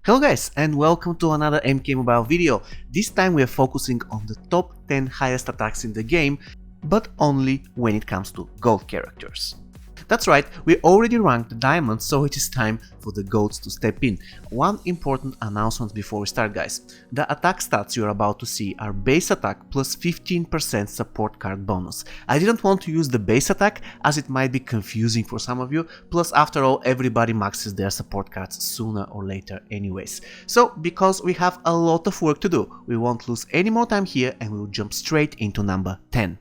Hello guys and welcome to another MK Mobile video. This time we are focusing on the top 10 highest attacks in the game, but only when it comes to gold characters. That's right, we already ranked the diamonds, so it is time for the golds to step in. One important announcement before we start, guys. The attack stats you are about to see are base attack plus 15% support card bonus. I didn't want to use the base attack as it might be confusing for some of you, plus after all everybody maxes their support cards sooner or later anyways. So because we have a lot of work to do, we won't lose any more time here and we'll jump straight into number 10.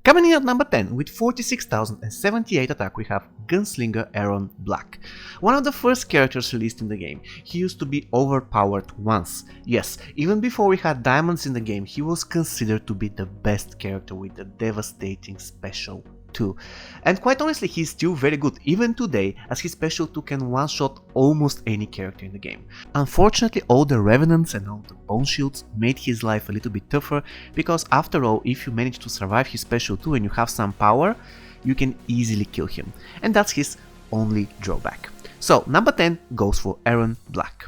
Coming in at number 10 with 46,078 attack we have Gunslinger Aaron Black. One of the first characters released in the game. He used to be overpowered once. Yes, even before we had diamonds in the game he was considered to be the best character with a devastating special 2. And quite honestly he's still very good even today, as his special 2 can one-shot almost any character in the game. Unfortunately all the revenants and all the bone shields made his life a little bit tougher, because after all if you manage to survive his special 2 and you have some power, you can easily kill him, and that's his only drawback. So number 10 goes for Aaron Black.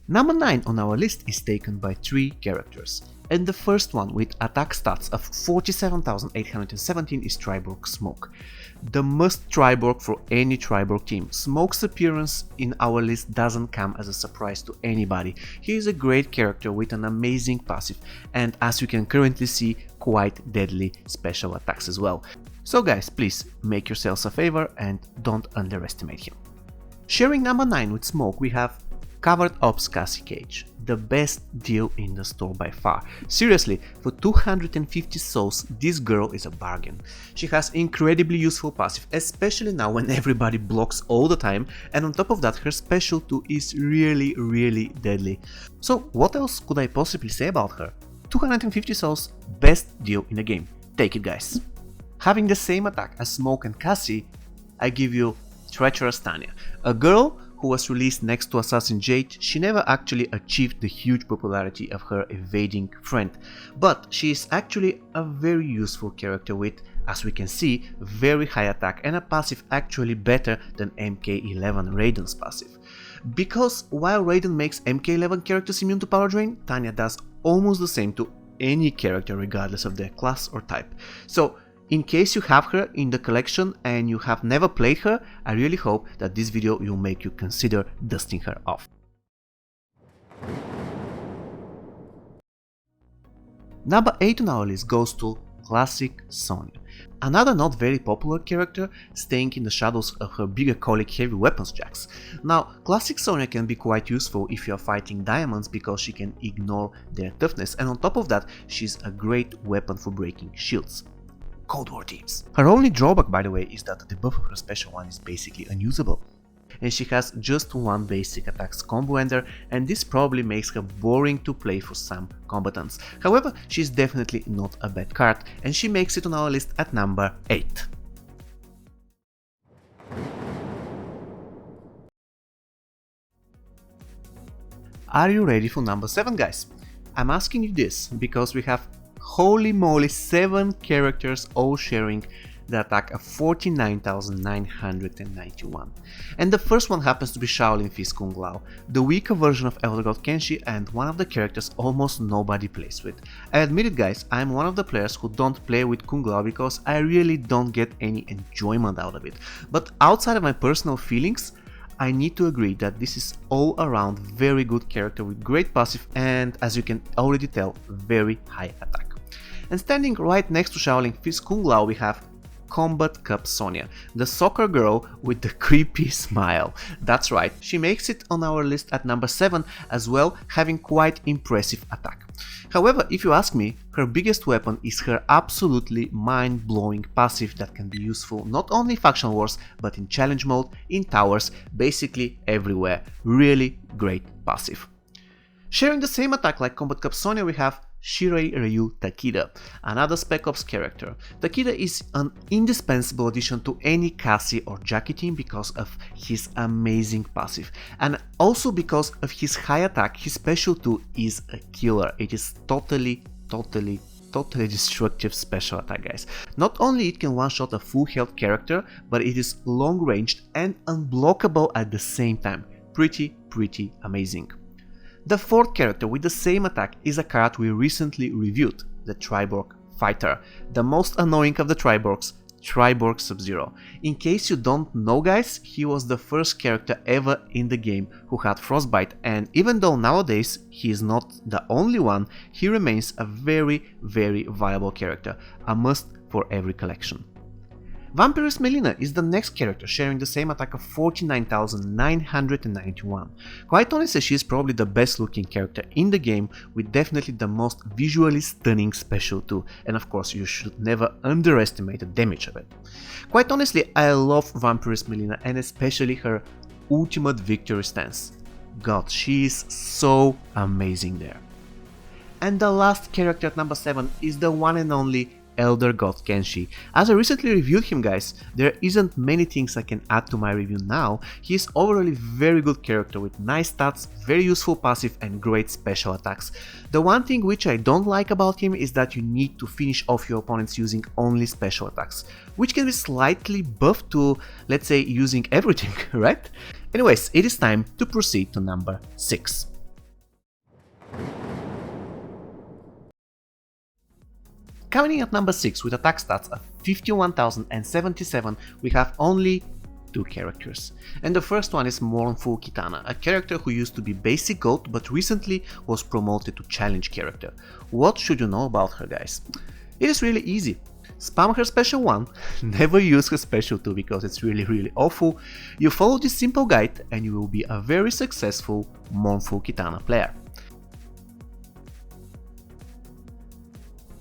Number 9 on our list is taken by 3 characters, and the first one with attack stats of 47,817 is Triborg Smoke. The must Triborg for any Triborg team. Smoke's appearance in our list doesn't come as a surprise to anybody. He is a great character with an amazing passive and, as you can currently see, quite deadly special attacks as well. So guys, please make yourselves a favor and don't underestimate him. Sharing number 9 with Smoke we have Covered Ops Cassie Cage, the best deal in the store by far. Seriously, for 250 souls this girl is a bargain. She has incredibly useful passive, especially now when everybody blocks all the time, and on top of that her special 2 is really deadly. So what else could I possibly say about her? 250 souls, best deal in the game. Take it guys. Having the same attack as Smoke and Cassie, I give you Treacherous Tanya, a girl who was released next to Assassin Jade. She never actually achieved the huge popularity of her evading friend, but she is actually a very useful character with, as we can see, very high attack and a passive actually better than MK11 Raiden's passive. Because while Raiden makes MK11 characters immune to power drain, Tanya does almost the same to any character regardless of their class or type. So in case you have her in the collection and you have never played her, I really hope that this video will make you consider dusting her off. Number 8 on our list goes to Classic Sonia. Another not very popular character, staying in the shadows of her bigger colleague Heavy Weapons Jacks. Now, Classic Sonia can be quite useful if you are fighting diamonds because she can ignore their toughness, and on top of that she's a great weapon for breaking shields. Cold War teams. Her only drawback, by the way, is that the buff of her special 1 is basically unusable, and she has just one basic attacks combo ender, and this probably makes her boring to play for some combatants. However, she's definitely not a bad card, and she makes it on our list at number 8. Are you ready for number 7, guys? I'm asking you this because we have holy moly 7 characters all sharing the attack of 49,991. And the first one happens to be Shaolin Fist Kung Lao, the weaker version of Elder God Kenshi and one of the characters almost nobody plays with. I admit it guys, I'm one of the players who don't play with Kung Lao because I really don't get any enjoyment out of it. But outside of my personal feelings, I need to agree that this is all around very good character with great passive and, as you can already tell, very high attack. And standing right next to Shaolin Fist Kung Lao we have Combat Cup Sonia, the soccer girl with the creepy smile. That's right, she makes it on our list at number 7 as well, having quite impressive attack. However, if you ask me, her biggest weapon is her absolutely mind-blowing passive that can be useful not only in faction wars but in challenge mode, in towers, basically everywhere. Really great passive. Sharing the same attack like Combat Cup Sonia we have Shirei Ryu Takeda, another Spec Ops character. Takeda is an indispensable addition to any Cassie or Jackie team because of his amazing passive, and also because of his high attack. His special 2 is a killer. It is totally totally destructive special attack, guys. Not only it can one-shot a full health character, but it is long-ranged and unblockable at the same time. Pretty amazing. The fourth character with the same attack is a card we recently reviewed, the Triborg Fighter, the most annoying of the Triborgs, Triborg Sub-Zero. In case you don't know, guys, he was the first character ever in the game who had Frostbite, and even though nowadays he is not the only one, he remains a very viable character, a must for every collection. Vampirus Melina is the next character sharing the same attack of 49,991. Quite honestly, she is probably the best looking character in the game, with definitely the most visually stunning special too, and of course you should never underestimate the damage of it. Quite honestly, I love Vampirus Melina and especially her ultimate victory stance. God, she is so amazing there. And the last character at number 7 is the one and only Elder God Kenshi. As I recently reviewed him, guys, there isn't many things I can add to my review now. He is overall a very good character with nice stats, very useful passive and great special attacks. The one thing which I don't like about him is that you need to finish off your opponents using only special attacks, which can be slightly buffed to, let's say, using everything, right? Anyways, it is time to proceed to number 6. Coming in at number 6 with attack stats of 51,077, we have only 2 characters. And the first one is Mournful Kitana, a character who used to be basic gold but recently was promoted to challenge character. What should you know about her, guys? It is really easy. Spam her special 1, never use her special 2 because it's really awful. You follow this simple guide and you will be a very successful Mournful Kitana player.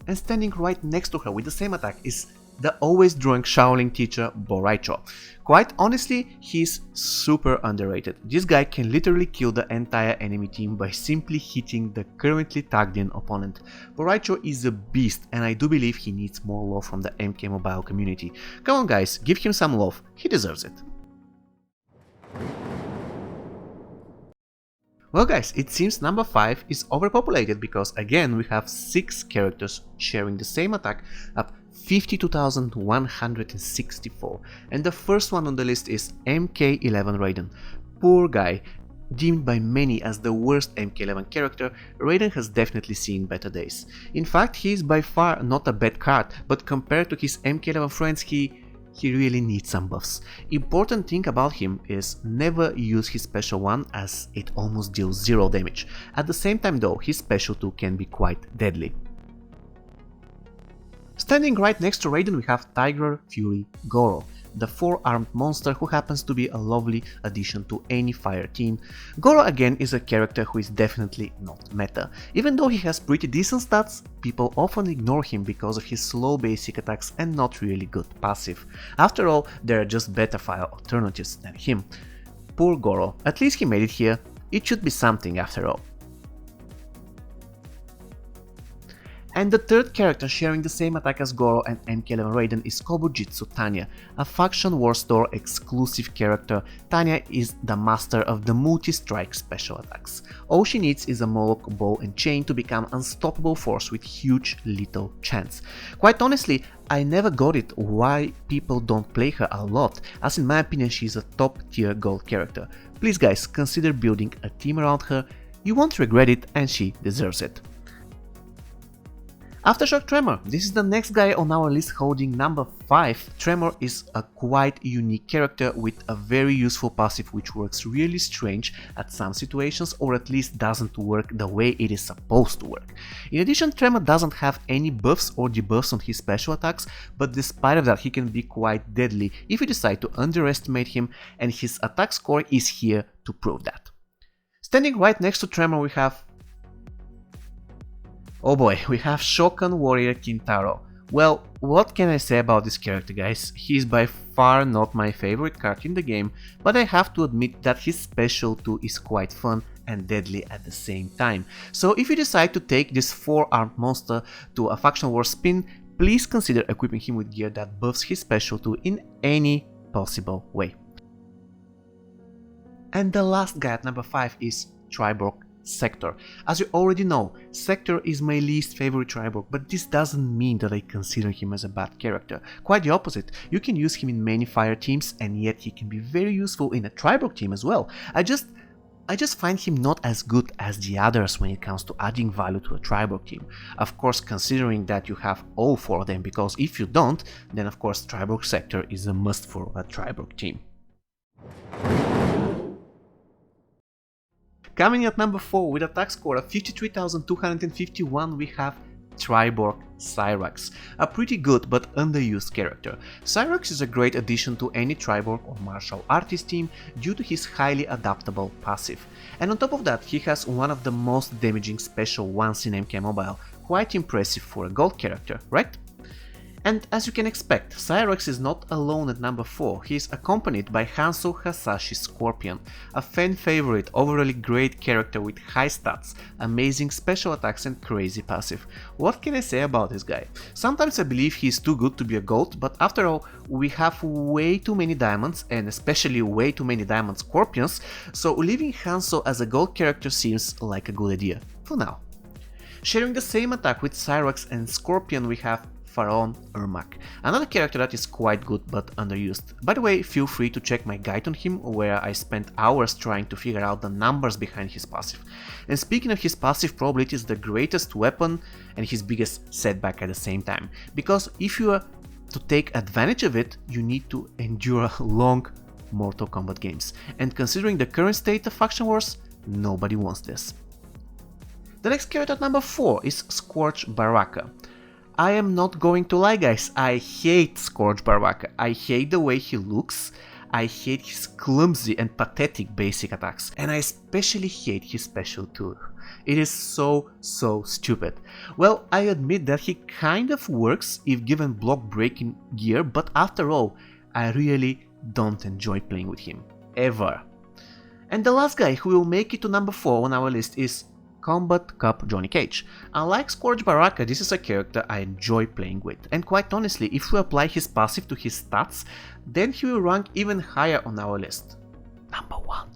And standing right next to her with the same attack is the always drunk Shaolin teacher Boraicho. Quite honestly, he's super underrated. This guy can literally kill the entire enemy team by simply hitting the currently tagged in opponent. Boraicho is a beast and I do believe he needs more love from the MK Mobile community. Come on guys, give him some love, he deserves it. Well guys, it seems number 5 is overpopulated because again we have 6 characters sharing the same attack of 52,164, and the first one on the list is MK11 Raiden. Poor guy, deemed by many as the worst MK11 character, Raiden has definitely seen better days. In fact, he is by far not a bad card, but compared to his MK11 friends he really needs some buffs. Important thing about him is never use his special 1 as it almost deals 0 damage. At the same time though, his special 2 can be quite deadly. Standing right next to Raiden we have Tiger Fury Goro, the 4-armed monster who happens to be a lovely addition to any fire team. Goro again is a character who is definitely not meta. Even though he has pretty decent stats, people often ignore him because of his slow basic attacks and not really good passive. After all, there are just better fire alternatives than him. Poor Goro, at least he made it here, it should be something after all. And the third character sharing the same attack as Goro and MK11 Raiden is Kobujitsu Tanya, a Faction War Store exclusive character. Tanya is the master of the multi-strike special attacks. All she needs is a Moloch bow and chain to become unstoppable force with huge lethal chance. Quite honestly, I never got it why people don't play her a lot, as in my opinion she is a top tier gold character. Please guys, consider building a team around her, you won't regret it and she deserves it. Aftershock Tremor, this is the next guy on our list holding number 5. Tremor is a quite unique character with a very useful passive which works really strange at some situations, or at least doesn't work the way it is supposed to work. In addition, Tremor doesn't have any buffs or debuffs on his special attacks, but despite of that he can be quite deadly if you decide to underestimate him, and his attack score is here to prove that. Standing right next to Tremor we have... oh boy, we have Shokan Warrior Kintaro. Well, what can I say about this character, guys? He is by far not my favorite card in the game, but I have to admit that his special 2 is quite fun and deadly at the same time. So if you decide to take this 4-armed monster to a faction war spin, please consider equipping him with gear that buffs his special 2 in any possible way. And the last guy at number 5 is Triborg Sector. As you already know, Sector is my least favorite Triborg, but this doesn't mean that I consider him as a bad character. Quite the opposite. You can use him in many fire teams, and yet he can be very useful in a Triborg team as well. I just find him not as good as the others when it comes to adding value to a Triborg team. Of course, considering that you have all 4 of them, because if you don't, then of course Triborg Sector is a must for a Triborg team. Coming at number 4 with attack score of 53,251, we have Triborg Cyrax, a pretty good but underused character. Cyrax is a great addition to any Triborg or martial artist team due to his highly adaptable passive. And on top of that, he has one of the most damaging special ones in MK Mobile, quite impressive for a gold character, right? And as you can expect, Cyrax is not alone at number 4, he is accompanied by Hanzo Hasashi Scorpion, a fan favorite, overall great character with high stats, amazing special attacks and crazy passive. What can I say about this guy? Sometimes I believe he is too good to be a gold, but after all, we have way too many diamonds, and especially way too many diamond Scorpions, so leaving Hanzo as a gold character seems like a good idea, for now. Sharing the same attack with Cyrax and Scorpion, we have Pharaon Ermac, another character that is quite good but underused. By the way, feel free to check my guide on him, where I spent hours trying to figure out the numbers behind his passive. And speaking of his passive, probably it is the greatest weapon and his biggest setback at the same time, because if you are to take advantage of it, you need to endure long Mortal Kombat games, and considering the current state of faction wars, nobody wants this. The next character at number 4 is Scorch Baraka. I am not going to lie, guys, I hate Scorch Baraka. I hate the way he looks, I hate his clumsy and pathetic basic attacks, and I especially hate his special tool. It is so stupid. Well, I admit that he kind of works if given block breaking gear, but after all, I really don't enjoy playing with him, ever. And the last guy who will make it to number 4 on our list is Combat Cup Johnny Cage. Unlike Scorch Baraka, this is a character I enjoy playing with, and quite honestly, if we apply his passive to his stats, then he will rank even higher on our list. Number 1.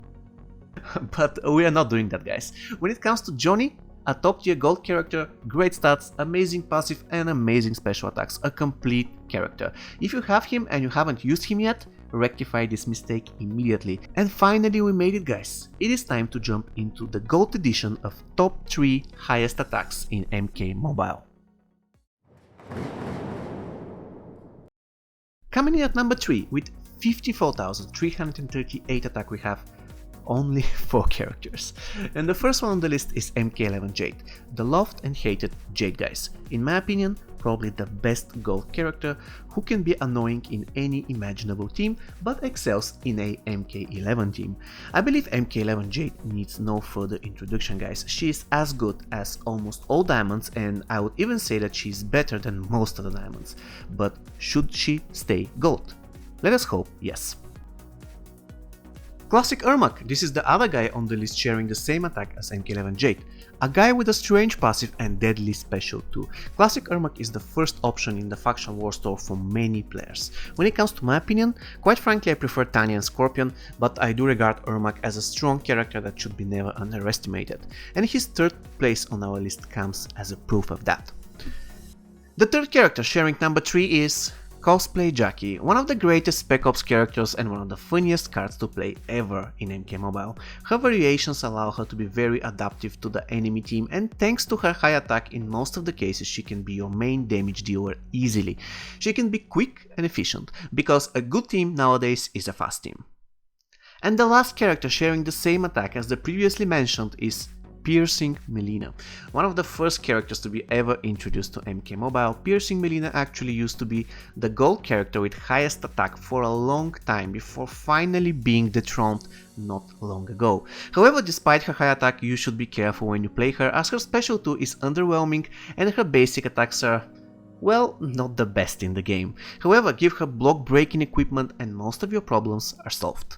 But we are not doing that, guys. When it comes to Johnny, a top tier gold character, great stats, amazing passive and amazing special attacks, a complete character. If you have him and you haven't used him yet, rectify this mistake immediately. And finally we made it, guys. It is time to jump into the gold edition of top 3 highest attacks in MK Mobile. Coming in at number 3 with 54,338 attack, we have only 4 characters. And the first one on the list is MK11 Jade, the loved and hated Jade, guys. In my opinion, probably the best gold character who can be annoying in any imaginable team but excels in a MK11 team. I believe MK11 Jade needs no further introduction, guys. She is as good as almost all diamonds, and I would even say that she is better than most of the diamonds. But should she stay gold? Let us hope yes. Classic Ermac, this is the other guy on the list sharing the same attack as MK11 Jade. A guy with a strange passive and deadly special too. Classic Ermac is the first option in the Faction War store for many players. When it comes to my opinion, quite frankly I prefer Tanya and Scorpion, but I do regard Ermac as a strong character that should be never underestimated, and his third place on our list comes as a proof of that. The third character sharing number 3 is Cosplay Jackie, one of the greatest Spec Ops characters and one of the funniest cards to play ever in MK Mobile. Her variations allow her to be very adaptive to the enemy team, and thanks to her high attack, in most of the cases she can be your main damage dealer easily. She can be quick and efficient, because a good team nowadays is a fast team. And the last character sharing the same attack as the previously mentioned is Piercing Melina, one of the first characters to be ever introduced to MK Mobile. Piercing Melina actually used to be the gold character with highest attack for a long time before finally being dethroned not long ago. However, despite her high attack, you should be careful when you play her, as her special 2 is underwhelming and her basic attacks are, well, not the best in the game. However, give her block breaking equipment and most of your problems are solved.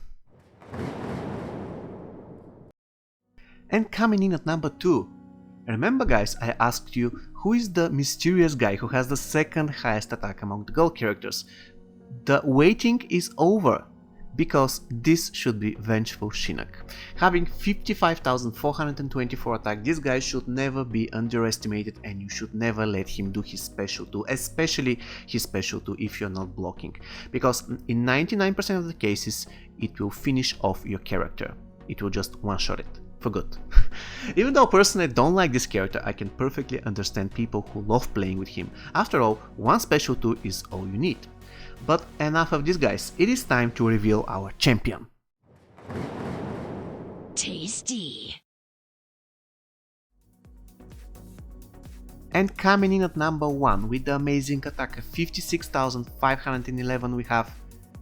And coming in at number 2, remember guys, I asked you who is the mysterious guy who has the second highest attack among the gold characters. The waiting is over. because this should be Vengeful Shinnok. Having 55,424 attack, this guy should never be underestimated, and you should never let him do his special 2, especially his special 2 if you're not blocking, because in 99% of the cases it will finish off your character. It will just one-shot it for good. Even though personally I don't like this character, I can perfectly understand people who love playing with him. After all, one special 2 is all you need. But enough of this, guys, it is time to reveal our champion. Tasty. And coming in at number 1 with the amazing attack of 56,511 we have,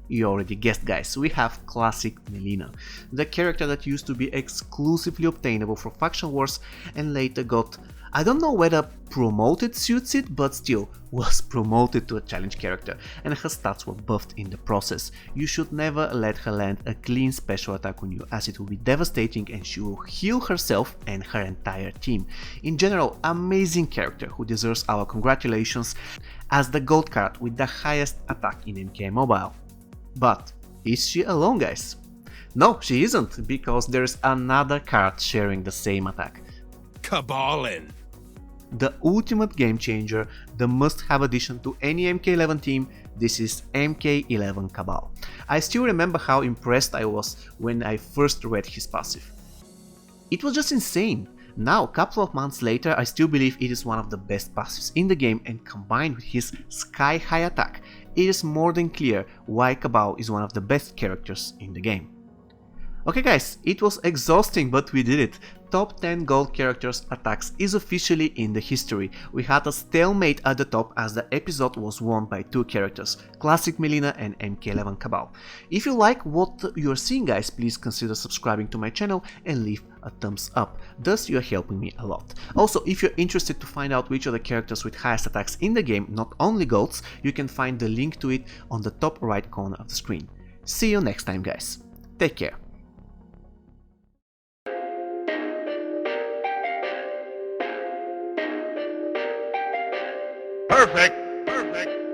you already guessed, guys, we have Classic Melina, the character that used to be exclusively obtainable for Faction Wars and later got, I don't know whether promoted suits it, but still was promoted to a challenge character, and her stats were buffed in the process. You should never let her land a clean special attack on you, as it will be devastating and she will heal herself and her entire team. In general, amazing character who deserves our congratulations as the gold card with the highest attack in MK Mobile. But is she alone, guys? No, she isn't, because there's another card sharing the same attack. Cabalin. The ultimate game changer, the must-have addition to any MK11 team, this is MK11 Cabal. I still remember how impressed I was when I first read his passive. It was just insane. Now, a couple of months later, I still believe it is one of the best passives in the game, and combined with his sky-high attack, it is more than clear why Cabal is one of the best characters in the game. Okay guys, it was exhausting, but we did it. Top 10 gold characters attacks is officially in the history. We had a stalemate at the top as the episode was won by 2 characters, Classic Melina and MK11 Cabal. If you like what you're seeing, guys, please consider subscribing to my channel and leave a thumbs up, thus you're helping me a lot. Also, if you're interested to find out which are the characters with highest attacks in the game, not only golds, you can find the link to it on the top right corner of the screen. See you next time, guys. Take care. Perfect. Perfect.